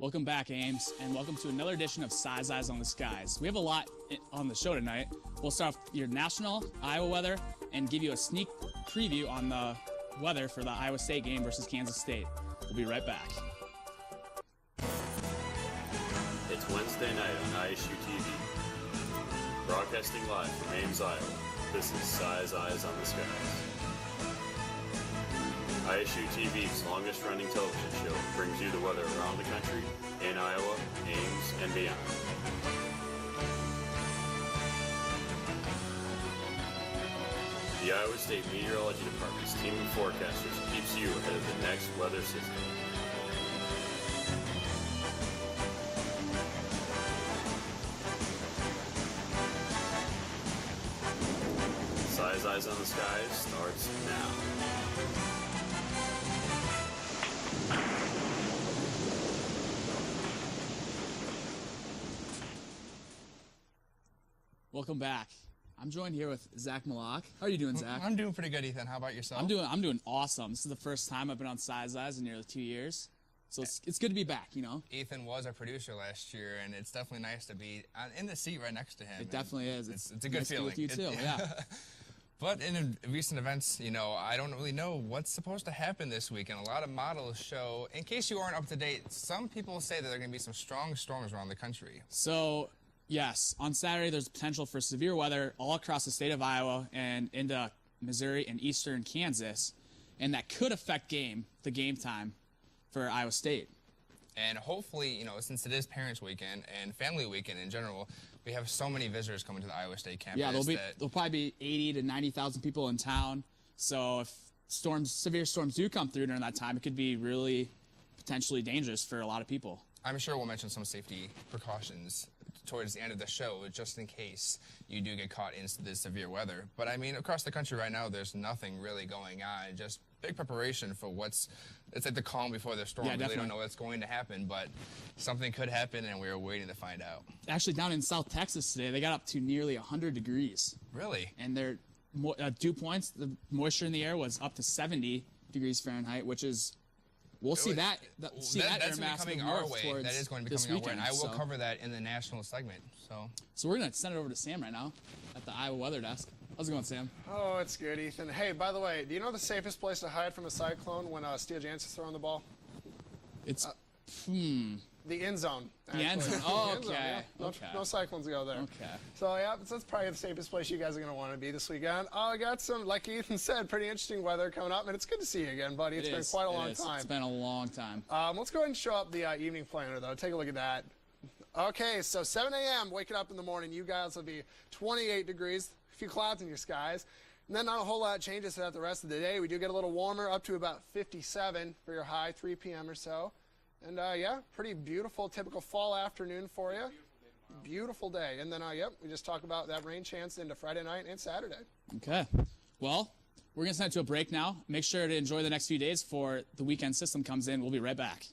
Welcome back, Ames, and welcome to another edition of Size Eyes on the Skies. We have a lot on the show tonight. We'll start off your national Iowa weather and give you a sneak preview on the weather for the Iowa State game versus Kansas State. We'll be right back. It's Wednesday night on ISU TV. Broadcasting live from Ames, Iowa. This is Size Eyes on the Skies. ISU TV's longest-running television show brings you the weather around the country, in Iowa, Ames, and beyond. The Iowa State Meteorology Department's team of forecasters keeps you ahead of the next weather system. Size Eyes on the Skies starts now. Welcome back. I'm joined here with Zach Mlcoch. How are you doing, Zach? I'm doing pretty good, Ethan. How about yourself? I'm doing awesome. This is the first time I've been on Size Eyes in nearly 2 years. So it's good to be back, you know? Ethan was our producer last year, and it's definitely nice to be in the seat right next to him. It definitely is. It's a good nice feeling. With you too, yeah. But in recent events, you know, I don't really know what's supposed to happen this week, and a lot of models show, in case you aren't up to date, some people say that there are going to be some strong storms around the country. So, yes, on Saturday there's potential for severe weather all across the state of Iowa and into Missouri and eastern Kansas, and that could affect the game time for Iowa State. And hopefully, you know, since it is Parents' Weekend and Family Weekend in general, we have so many visitors coming to the Iowa State campus. Yeah, there'll probably be 80 to 90,000 people in town. So if severe storms do come through during that time, it could be really potentially dangerous for a lot of people. I'm sure we'll mention some safety precautions towards the end of the show, just in case you do get caught in this severe weather. But I mean, across the country right now, there's nothing really going on. Just big preparation for it's like the calm before the storm. Yeah, we really don't definitely. know what's going to happen, but something could happen, and we're waiting to find out. Actually, down in South Texas today, they got up to nearly 100 degrees. Really? And their dew points, the moisture in the air was up to 70 degrees Fahrenheit, which is, we'll see that That's air mass coming move our north way. towards That is going to be this coming our way, and weekend, I will cover that in the national segment. So we're going to send it over to Sam right now at the Iowa weather desk. How's it going, Sam? Oh, it's good, Ethan. Hey, by the way, do you know the safest place to hide from a cyclone when Steele Jansen's throwing the ball? It's, The end zone. The end actually. zone. Oh, The end zone, okay. yeah. Okay. No cyclones go there. Okay. So, yeah, that's probably the safest place you guys are going to want to be this weekend. I got some, like Ethan said, pretty interesting weather coming up, and it's good to see you again, buddy. It's been quite a long time. It's been a long time. Let's go ahead and show up the evening planner, though. Take a look at that. Okay, so 7 a.m., waking up in the morning, you guys will be 28 degrees, a few clouds in your skies. And then not a whole lot changes throughout the rest of the day. We do get a little warmer, up to about 57 for your high, 3 p.m. or so. And, yeah, pretty beautiful, typical fall afternoon for you. Beautiful day. And then, yep, we just talk about that rain chance into Friday night and Saturday. Okay. Well, we're going to send it to a break now. Make sure to enjoy the next few days before the weekend system comes in. We'll be right back.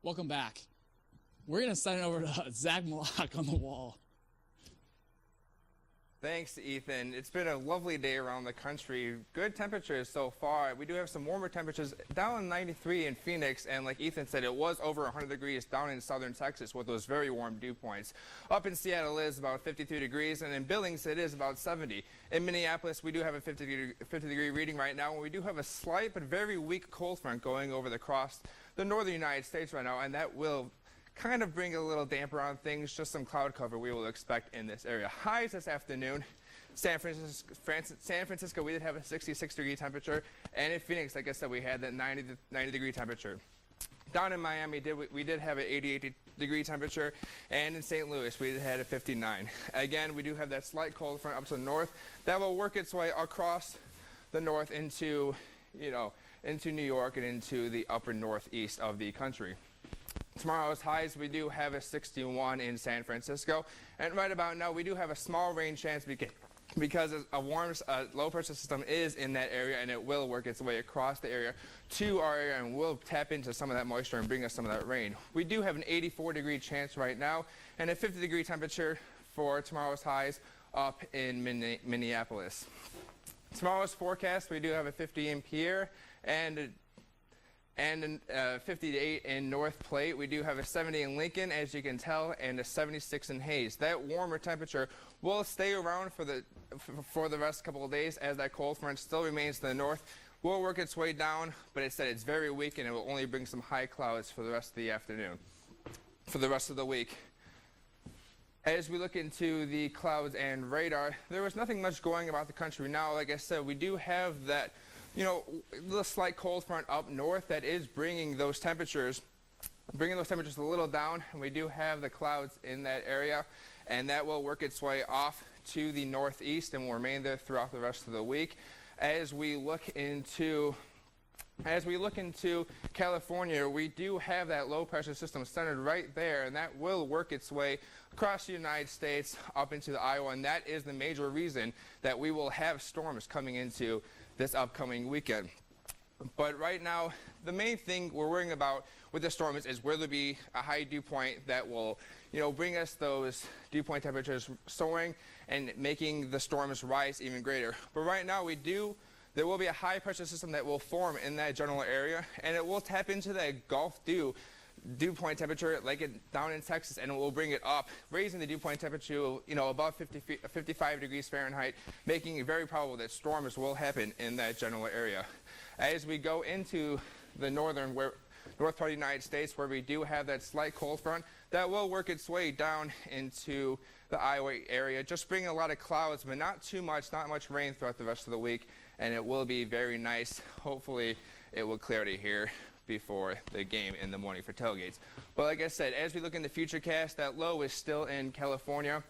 Welcome back. We're going to send it over to Zach Mlcoch on the wall. Thanks, Ethan. It's been a lovely day around the country. Good temperatures so far. We do have some warmer temperatures down in 93 in Phoenix, and like Ethan said, it was over 100 degrees down in southern Texas with those very warm dew points. Up in Seattle it is about 53 degrees, and in Billings it is about 70. In Minneapolis, we do have a 50 degree reading right now, and we do have a slight but very weak cold front going over across the northern United States right now, and that will kind of bring a little damper on things. Just some cloud cover we will expect in this area. Highs this afternoon. San Francisco, we did have a 66 degree temperature, and in Phoenix, like I said, we had that 90 degree temperature. Down in Miami, we did have an 88 degree temperature, and in St. Louis, we had a 59. Again, we do have that slight cold front up to the north that will work its way across the north into, into New York and into the upper northeast of the country. Tomorrow's highs, we do have a 61 in San Francisco, and right about now we do have a small rain chance because a warm low pressure system is in that area, and it will work its way across the area to our area, and will tap into some of that moisture and bring us some of that rain. We do have an 84-degree chance right now and a 50-degree temperature for tomorrow's highs up in Minneapolis. Tomorrow's forecast, we do have a 50 in Pierre and 58 in North Plate. We do have a 70 in Lincoln, as you can tell, and a 76 in Hayes. That warmer temperature will stay around for the rest couple of days, as that cold front still remains to the north. Will work its way down, but it said it's very weak, and it will only bring some high clouds for the rest of the afternoon, for the rest of the week. As we look into the clouds and radar, there was nothing much going about the country now. Like I said, we do have that, the slight cold front up north that is bringing those temperatures a little down, and we do have the clouds in that area, and that will work its way off to the northeast and will remain there throughout the rest of the week. As we look into California, we do have that low pressure system centered right there, and that will work its way across the United States up into the Iowa, and that is the major reason that we will have storms coming into this upcoming weekend. But right now, the main thing we're worrying about with the storms is will there be a high dew point that will, bring us those dew point temperatures soaring and making the storms rise even greater. But right now there will be a high pressure system that will form in that general area, and it will tap into that Gulf dew point temperature like it down in Texas, and it will bring it up, raising the dew point temperature, above 55 degrees Fahrenheit, making it very probable that storms will happen in that general area. As we go into the north part of the United States, where we do have that slight cold front, that will work its way down into the Iowa area, just bringing a lot of clouds, but not too much, not much rain throughout the rest of the week, and it will be very nice. Hopefully it will clear to here before the game in the morning for tailgates. But like I said, as we look in the futurecast, that low is still in California.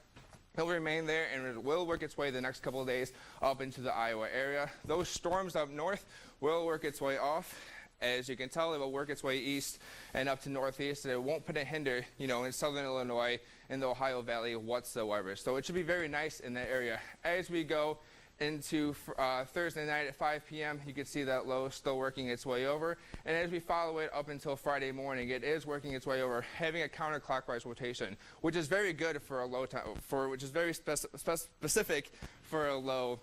It'll remain there, and it will work its way the next couple of days up into the Iowa area. Those storms up north will work its way off. As you can tell, it will work its way east and up to northeast, and it won't put a hinder, in southern Illinois, in the Ohio Valley whatsoever. So it should be very nice in that area. As we go into Thursday night at 5 p.m., you can see that low still working its way over. And as we follow it up until Friday morning, it is working its way over, having a counterclockwise rotation, which is very good for a low time, which is very specific for a low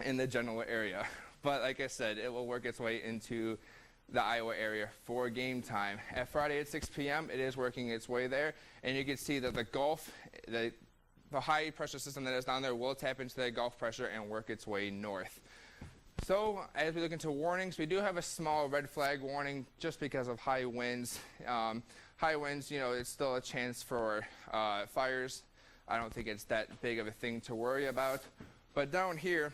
in the general area. But like I said, it will work its way into the Iowa area for game time. At Friday at 6 p.m., it is working its way there, and you can see that the Gulf, the high pressure system that is down there will tap into that Gulf pressure and work its way north. So as we look into warnings, we do have a small red flag warning just because of high winds. High winds, it's still a chance for fires. I don't think it's that big of a thing to worry about. But down here,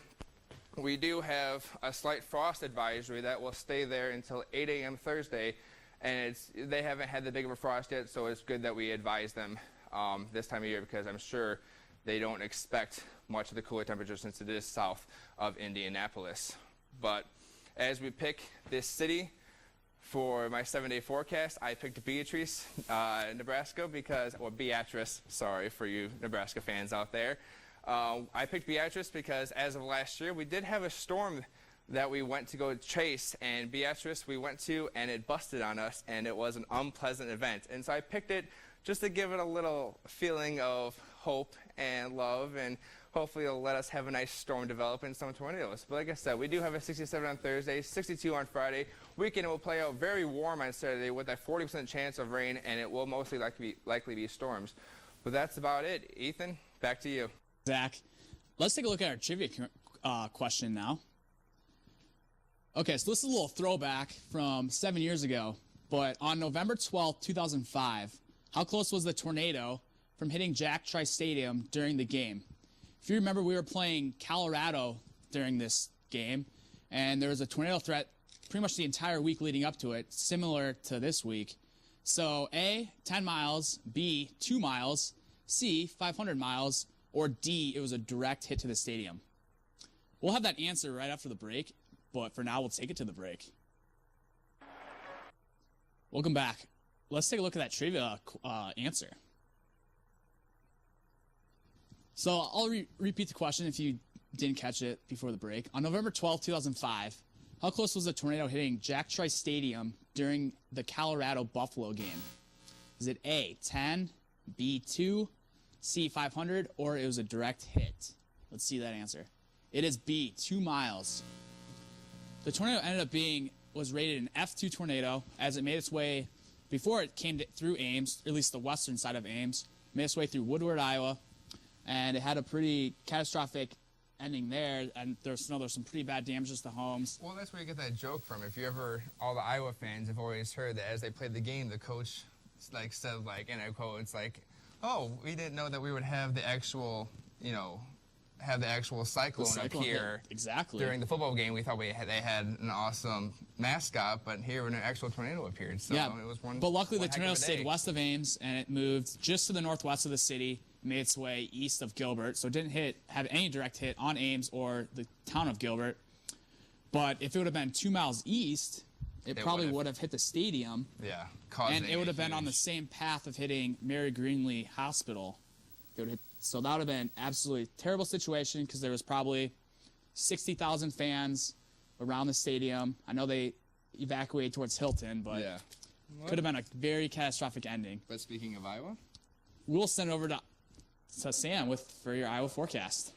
we do have a slight frost advisory that will stay there until 8 a.m. Thursday, and they haven't had the big of a frost yet, so it's good that we advise them this time of year, because I'm sure they don't expect much of the cooler temperature since it is south of Indianapolis. But as we pick this city for my 7-day forecast, I picked Beatrice, Nebraska, Beatrice, sorry for you Nebraska fans out there. I picked Beatrice because as of last year, we did have a storm that we went to go chase, and Beatrice we went to, and it busted on us, and it was an unpleasant event. And so I picked it just to give it a little feeling of hope and love, and hopefully it'll let us have a nice storm develop and some tornadoes. But like I said, we do have a 67 on Thursday, 62 on Friday. Weekend will play out very warm on Saturday with a 40% chance of rain, and it will mostly likely be storms. But that's about it. Ethan, back to you. Zach, let's take a look at our trivia question now. Okay, so this is a little throwback from 7 years ago, but on November 12th, 2005, how close was the tornado from hitting Jack Trice Stadium during the game? If you remember, we were playing Colorado during this game, and there was a tornado threat pretty much the entire week leading up to it, similar to this week. So A, 10 miles, B, 2 miles, C, 500 miles, or D, it was a direct hit to the stadium. We'll have that answer right after the break, but for now, we'll take it to the break. Welcome back. Let's take a look at that trivia answer. So I'll repeat the question if you didn't catch it before the break. On November 12, 2005, how close was the tornado hitting Jack Trice Stadium during the Colorado-Buffalo game? Is it A, 10, B, 2, C, 500, or it was a direct hit? Let's see that answer. It is B, 2 miles. The tornado ended up was rated an F2 tornado as it made its way, before it came through Ames, or at least the western side of Ames, made its way through Woodward, Iowa, and it had a pretty catastrophic ending there, and there's some pretty bad damages to homes. Well, that's where you get that joke from. If you ever, all the Iowa fans have always heard that as they played the game, the coach said, in a quote, it's like, oh, we didn't know that we would have the actual, cyclone up here. Exactly. During the football game, we thought they had an awesome mascot, but here when an actual tornado appeared. So yeah, it was one. But luckily one the tornado heck of a stayed day. west of Ames, and it moved just to the northwest of the city, made its way east of Gilbert, so it didn't have any direct hit on Ames or the town of Gilbert. But if it would have been 2 miles east, it probably would have hit the stadium. Yeah, and it would have been on the same path of hitting Mary Greenlee Hospital. So that would have been absolutely terrible situation because there was probably 60,000 fans around the stadium. I know they evacuated towards Hilton, but Yeah. could have been a very catastrophic ending. But speaking of Iowa, We'll send it over to Sam for your Iowa forecast.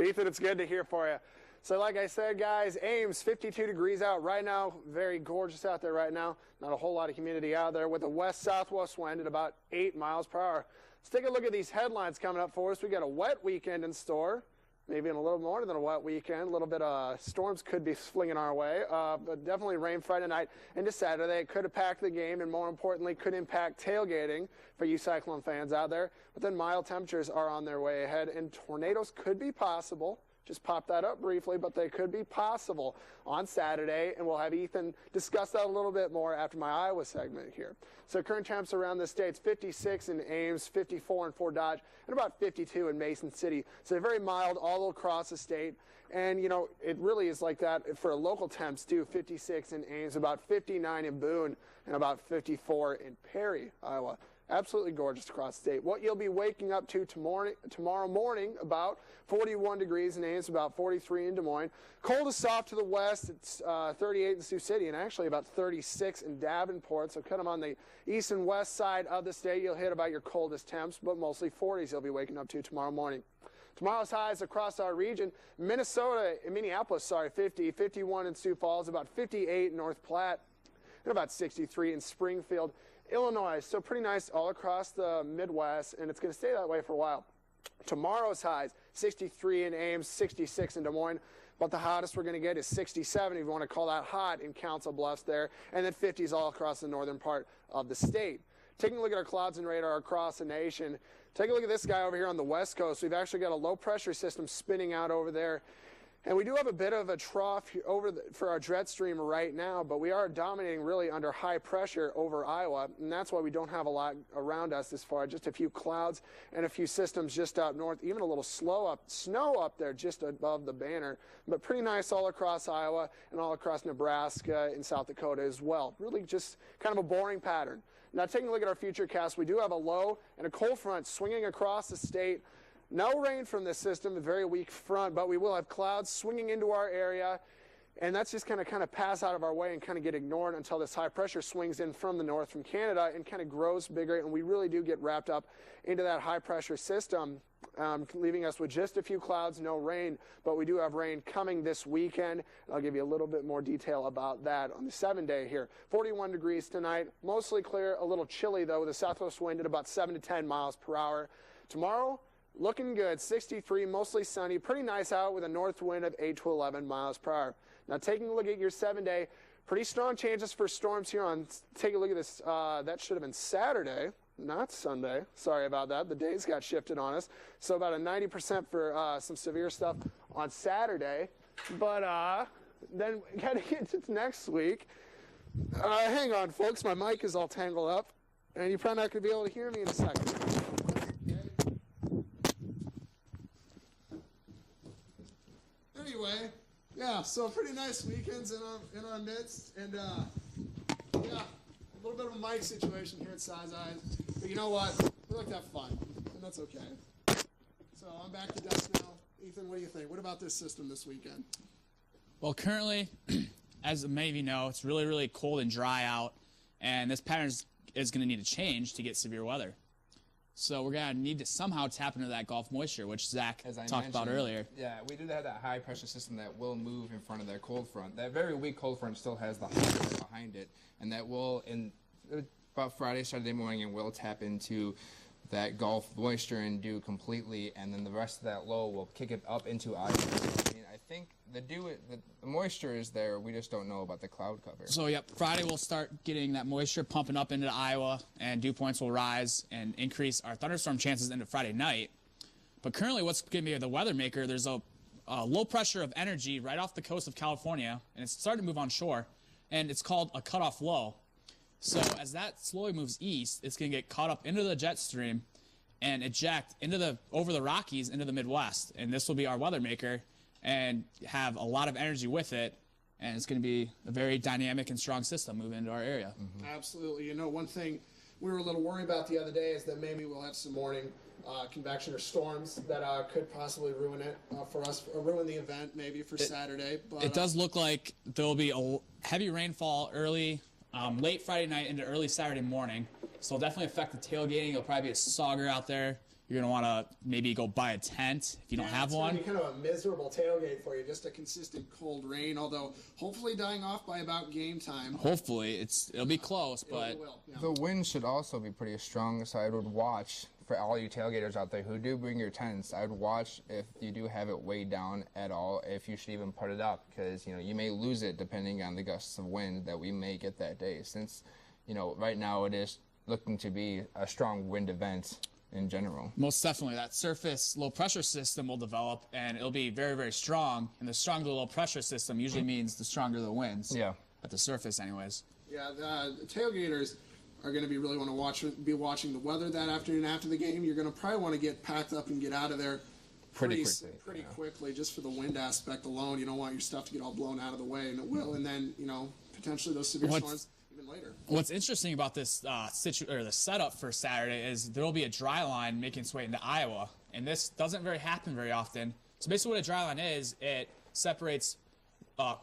Ethan, it's good to hear for you. So like I said, guys, Ames, 52 degrees out right now. Very gorgeous out there right now. Not a whole lot of humidity out there with a west-southwest wind at about 8 miles per hour. Let's take a look at these headlines coming up for us. We got a wet weekend in store. Maybe in a little more than a wet weekend. A little bit of storms could be flinging our way. But definitely rain Friday night into Saturday. It could impact the game and, more importantly, could impact tailgating for you Cyclone fans out there. But then mild temperatures are on their way ahead, and tornadoes could be possible. Just pop that up briefly, but they could be possible on Saturday, and we'll have Ethan discuss that a little bit more after my Iowa segment here. So current temps around the state's 56 in Ames, 54 in Fort Dodge, and about 52 in Mason City. So very mild all across the state. And, it really is like that for local temps, too. 56 in Ames, about 59 in Boone, and about 54 in Perry, Iowa. Absolutely gorgeous across the state. What you'll be waking up to tomorrow morning, about 41 degrees in Ames, about 43 in Des Moines. Coldest off to the west, it's 38 in Sioux City, and actually about 36 in Davenport. So kind of on the east and west side of the state, you'll hit about your coldest temps, but mostly 40s you'll be waking up to tomorrow morning. Tomorrow's highs across our region, Minneapolis, 50, 51 in Sioux Falls, about 58 in North Platte, and about 63 in Springfield, Illinois. So pretty nice all across the Midwest, and it's going to stay that way for a while. Tomorrow's highs, 63 in Ames, 66 in Des Moines. But the hottest we're going to get is 67, if you want to call that hot, in Council Bluffs there. And then 50s all across the northern part of the state. Taking a look at our clouds and radar across the nation, take a look at this guy over here on the west coast. We've actually got a low pressure system spinning out over there. And we do have a bit of a trough for our jet stream right now, but we are dominating really under high pressure over Iowa, and that's why we don't have a lot around us this far. Just a few clouds and a few systems just up north, even a little snow up there just above the banner, but pretty nice all across Iowa and all across Nebraska and South Dakota as well. Really just kind of a boring pattern. Now, taking a look at our future cast, we do have a low and a cold front swinging across the state. No rain from this system, a very weak front, but we will have clouds swinging into our area, and that's just going to kind of pass out of our way and kind of get ignored until this high pressure swings in from the north, from Canada, and kind of grows bigger, and we really do get wrapped up into that high pressure system, leaving us with just a few clouds, no rain, but we do have rain coming this weekend. I'll give you a little bit more detail about that on the 7-day here. 41 degrees tonight, mostly clear, a little chilly though, with a southwest wind at about 7 to 10 miles per hour. Tomorrow, looking good, 63, mostly sunny, pretty nice out with a north wind of 8 to 11 miles per hour. Now, taking a look at your 7-day, pretty strong chances for storms here on, take a look at this, that should have been Saturday, not Sunday. Sorry about that. The days got shifted on us. So about a 90% for some severe stuff on Saturday. But then we got to get to next week. Hang on, folks. My mic is all tangled up, and you're probably not going to be able to hear me in a second. Anyway, yeah, so pretty nice weekends in our midst, and yeah, a little bit of a mic situation here at Size Eyes, but you know what? We like to have fun, and that's okay. So I'm back to desk now. Ethan, what do you think? What about this system this weekend? Well, currently, as many of you know, it's really, really cold and dry out, and this pattern is going to need to change to get severe weather. So we're going to need to somehow tap into that Gulf moisture, which Zach talked about earlier. Yeah, we do have that high pressure system that will move in front of that cold front. That very weak cold front still has the high pressure behind it, and that will, in about Friday, Saturday morning, and will tap into that Gulf moisture and dew completely, and then the rest of that low will kick it up into Iowa. I mean, I think the moisture is there. We just don't know about the cloud cover. So, yep, Friday we'll start getting that moisture pumping up into Iowa, and dew points will rise and increase our thunderstorm chances into Friday night. But currently what's going to be the weather maker, there's a low pressure of energy right off the coast of California, and it's starting to move on shore, and it's called a cutoff low. So as that slowly moves east, it's going to get caught up into the jet stream and eject over the Rockies into the Midwest. And this will be our weather maker and have a lot of energy with it. And it's going to be a very dynamic and strong system moving into our area. Mm-hmm. Absolutely. You know, one thing we were a little worried about the other day is that maybe we'll have some morning convection or storms that could possibly ruin it for us, or ruin the event maybe for Saturday. But it does look like there will be a heavy rainfall late Friday night into early Saturday morning. So it'll definitely affect the tailgating. It'll probably be a sauger out there. You're going to want to maybe go buy a tent if you don't have one. It's going to be kind of a miserable tailgate for you, just a consistent cold rain, although hopefully dying off by about game time. Hopefully. It'll be close, but It will, yeah. The wind should also be pretty strong, so I would watch, for all you tailgaters out there who do bring your tents, I would watch if you do have it weighed down at all, if you should even put it up, because you may lose it depending on the gusts of wind that we may get that day, since right now it is looking to be a strong wind event in general. Most definitely. That surface low pressure system will develop, and it'll be very, very strong. And the stronger the low pressure system usually means the stronger the winds. Yeah. At the surface anyways. Yeah, the tailgaters are going to be watching the weather that afternoon after the game. You're going to probably want to get packed up and get out of there pretty quickly, just for the wind aspect alone. You don't want your stuff to get all blown out of the way, and it will. And then, potentially those severe storms even later. What's interesting about this the setup for Saturday is there will be a dry line making its way into Iowa, and this doesn't happen very often. So basically what a dry line is, it separates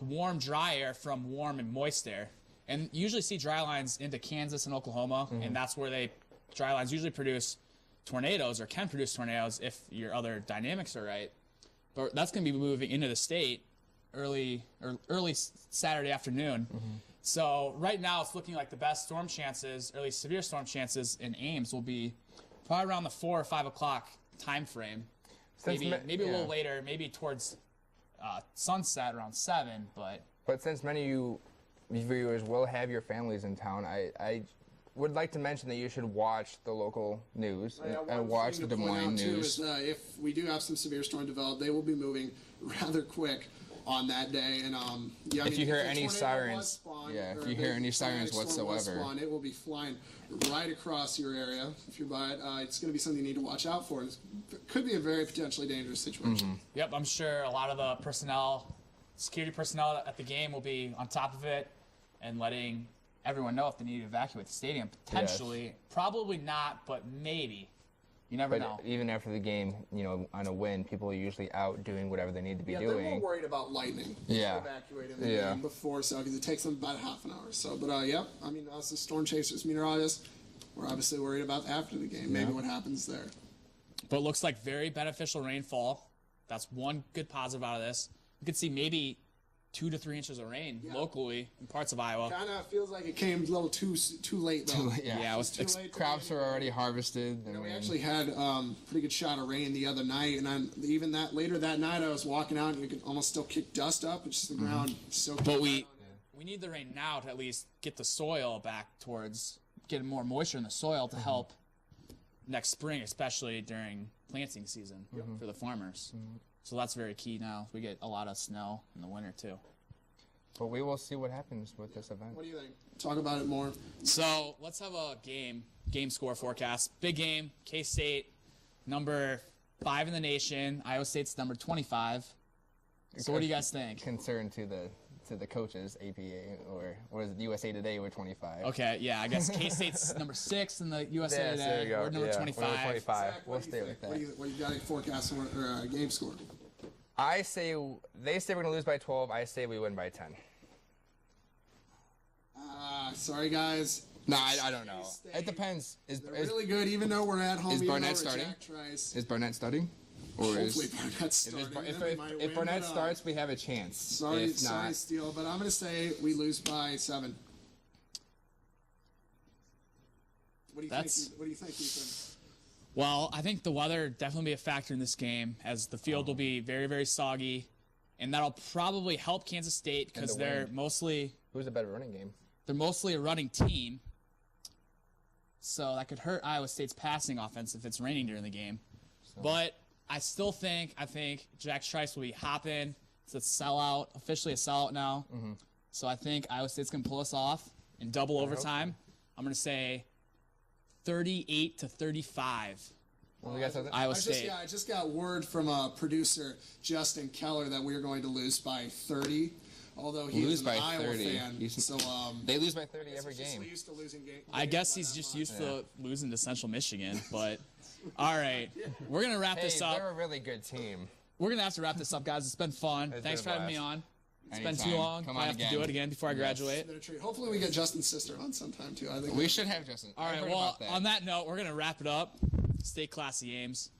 warm, dry air from warm and moist air. And you usually see dry lines into Kansas and Oklahoma, and that's where dry lines usually produce tornadoes, or can produce tornadoes if your other dynamics are right. But that's going to be moving into the state early Saturday afternoon. So right now it's looking like the best storm chances, or at least severe storm chances in Ames, will be probably around the 4 or 5 o'clock time frame. Maybe a little later, maybe towards sunset around 7. But since many of you viewers will have your families in town, I would like to mention that you should watch the local news and watch the Des Moines news. If we do have some severe storm develop, they will be moving rather quick on that day. And if you hear any sirens, if you hear any sirens whatsoever, it will be flying right across your area. If you're by it, it's going to be something you need to watch out for. It could be a very potentially dangerous situation. Yep, I'm sure a lot of the security personnel at the game will be on top of it and letting everyone know if they need to evacuate the stadium. Potentially, probably not, but maybe. You never know. Even after the game, on a win, people are usually out doing whatever they need to be doing. They're more worried about lightning. Evacuating the game before, because it takes them about half an hour or so. But us as storm chasers, meteorologists, we're obviously worried about after the game, maybe what happens there. But it looks like very beneficial rainfall. That's one good positive out of this. You could see maybe 2 to 3 inches of rain locally in parts of Iowa. Kind of feels like it came a little too late, though. Yeah, it was too late. Crops are already harvested. We actually had pretty good shot of rain the other night, and later that night I was walking out, and you could almost still kick dust up. It's just the ground soaking. But we need the rain now to at least get the soil back towards getting more moisture in the soil to help next spring, especially during planting season for the farmers. So that's very key now. We get a lot of snow in the winter, too. But we will see what happens with this event. What do you think? Talk about it more. So let's have a game score forecast. Big game, K-State, number 5 in the nation. Iowa State's number 25. So what do you guys think? Concern to the coaches, APA, or is it USA Today, we're 25. Okay, yeah, I guess K-State's number 6 in the USA Today. There you go. We're number 25. We're 25. Zach, We'll stay with that. What do you got a forecast or a game score? I say they say we're gonna lose by 12. I say we win by 10. Sorry, guys. No, I don't know. It depends. They're really good, even though we're at home. Is even Barnett though we're starting? Jack Trice. Is Barnett starting? Or Hopefully Barnett's starting. If Barnett starts, we have a chance. Sorry, Steele, but I'm going to say we lose by 7. What do you think? What do you think, Ethan? Well, I think the weather definitely be a factor in this game, as the field will be very, very soggy, and that'll probably help Kansas State because they're mostly Who's a better running game? They're mostly a running team, so that could hurt Iowa State's passing offense if it's raining during the game. But I think Jack Trice will be hopping. It's a sellout, officially a sellout now. So I think Iowa State's going to pull us off in double overtime. I'm going to say 38-35. Iowa State. I just got word from producer Justin Keller that we're going to lose by 30. Although he's an Iowa fan, so they lose by 30 every game. Used to losing I guess he's just used to losing to Central Michigan. But all right, we're gonna wrap this up. They're a really good team. We're gonna have to wrap this up, guys. It's been fun. Thanks for having me on. It's been too long. I have to do it again before I graduate. Hopefully we get Justin's sister on sometime too. I think we should have Justin. All right. Well, on that note, we're gonna wrap it up. Stay classy, Ames.